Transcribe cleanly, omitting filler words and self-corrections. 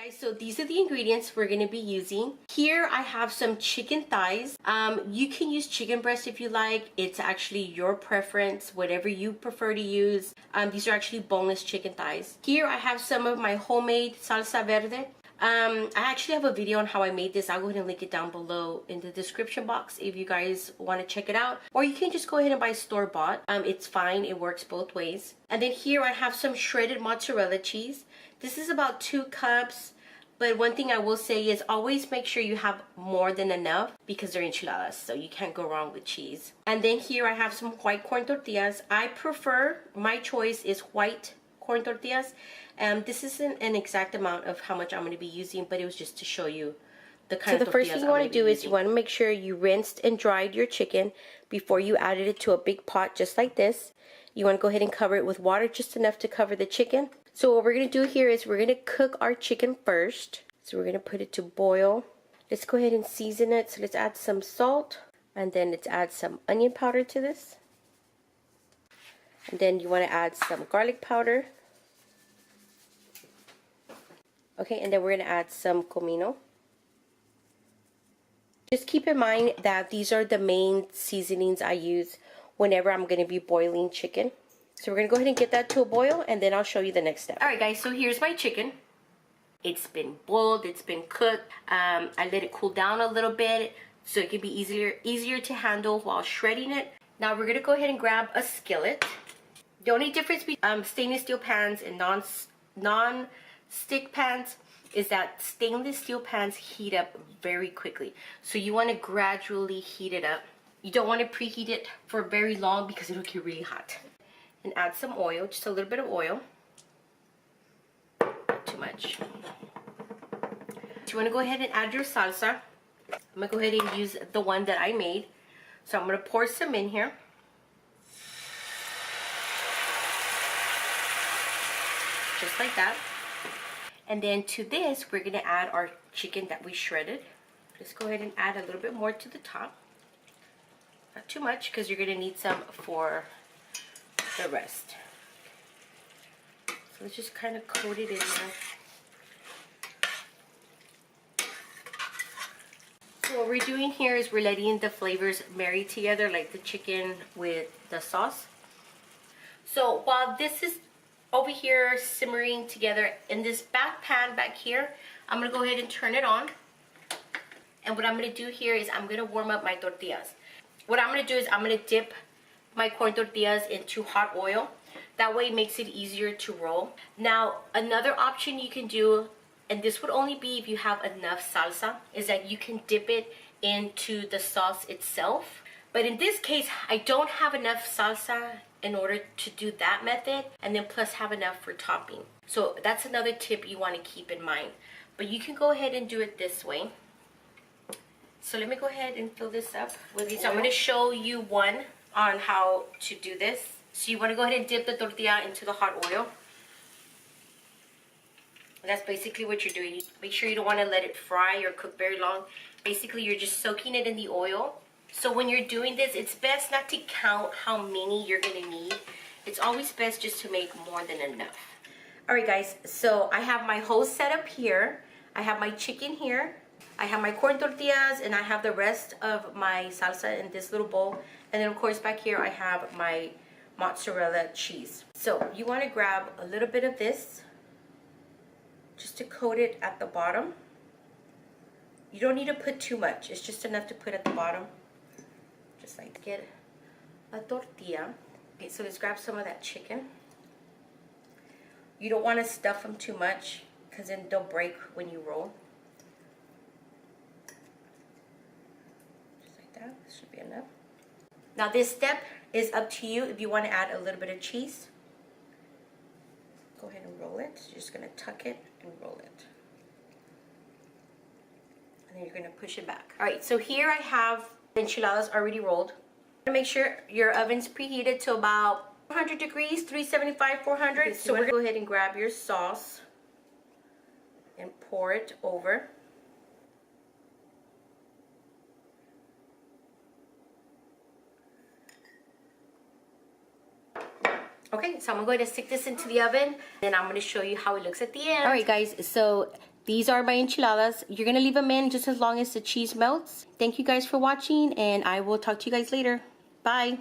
Guys, so these are the ingredients we're going to be using. Here I have some chicken thighs. You can use chicken breast if you like. It's actually your preference, whatever you prefer to use. These are actually boneless chicken thighs. Here I have some of my homemade salsa verde. I actually have a video on how I made this. I'll go ahead and link it down below in the description box if you guys want to check it out. Or you can just go ahead and buy store-bought. It's fine. It works both ways. And then here I have some shredded mozzarella cheese. This is about 2 cups. But one thing I will say is always make sure you have more than enough because they're enchiladas, so you can't go wrong with cheese. And then here I have some white corn tortillas. I prefer, my choice is white corn tortillas. This isn't an exact amount of how much I'm going to be using, but it was just to show you the kind of tortillas. So the first thing you want to do is you want to make sure you rinsed and dried your chicken before you added it to a big pot just like this. You want to go ahead and cover it with water, just enough to cover the chicken. So what we're going to do here is we're going to cook our chicken first. So we're going to put it to boil. Let's go ahead and season it. So let's add some salt, and then let's add some onion powder to this. And then you want to add some garlic powder. Okay, and then we're going to add some comino. Just keep in mind that these are the main seasonings I use whenever I'm going to be boiling chicken. So we're going to go ahead and get that to a boil, and then I'll show you the next step. Alright guys, so here's my chicken. It's been boiled, it's been cooked. I let it cool down a little bit so it can be easier to handle while shredding it. Now we're going to go ahead and grab a skillet. The only difference between stainless steel pans and non-stick pans is that stainless steel pans heat up very quickly. So you want to gradually heat it up. You don't want to preheat it for very long because it'll get really hot. And add some oil, just a little bit of oil. Not too much. So you want to go ahead and add your salsa. I'm going to go ahead and use the one that I made. So I'm going to pour some in here. Just like that. And then to this, we're going to add our chicken that we shredded. Just go ahead and add a little bit more to the top. Not too much because you're going to need some for the rest. So let's just kind of coat it in there. So what we're doing here is we're letting the flavors marry together, like the chicken with the sauce. So while this is over here simmering together in this back pan back here, I'm going to go ahead and turn it on. And what I'm going to do here is I'm going to warm up my tortillas. What I'm going to do is I'm going to dip my corn tortillas into hot oil. That way it makes it easier to roll. Now another option you can do, and this would only be if you have enough salsa, is that you can dip it into the sauce itself. But in this case, I don't have enough salsa in order to do that method, and then plus have enough for topping. So that's another tip you want to keep in mind. But you can go ahead and do it this way. So let me go ahead and fill this up with these. So I'm going to show you one on how to do this. So you want to go ahead and dip the tortilla into the hot oil. And that's basically what you're doing. Make sure you don't want to let it fry or cook very long. Basically, you're just soaking it in the oil. So when you're doing this, it's best not to count how many you're going to need. It's always best just to make more than enough. Alright guys, so I have my whole setup here. I have my chicken here. I have my corn tortillas, and I have the rest of my salsa in this little bowl. And then of course back here I have my mozzarella cheese. So you want to grab a little bit of this just to coat it at the bottom. You don't need to put too much. It's just enough to put at the bottom. Just like get a tortilla. Okay, so let's grab some of that chicken. You don't want to stuff them too much because then they'll break when you roll. Just like that. This should be enough. Now this step is up to you if you want to add a little bit of cheese. Go ahead and roll it. So you're just going to tuck it and roll it. And then you're going to push it back. Alright, so here I have the enchiladas already rolled. Make sure your oven's preheated to about 400 degrees, 375, 400. Okay, so we're going to go ahead and grab your sauce and pour it over. Okay, so I'm going to go ahead and stick this into the oven, and I'm going to show you how it looks at the end. Alright guys, so these are my enchiladas. You're gonna leave them in just as long as the cheese melts. Thank you guys for watching, and I will talk to you guys later. Bye.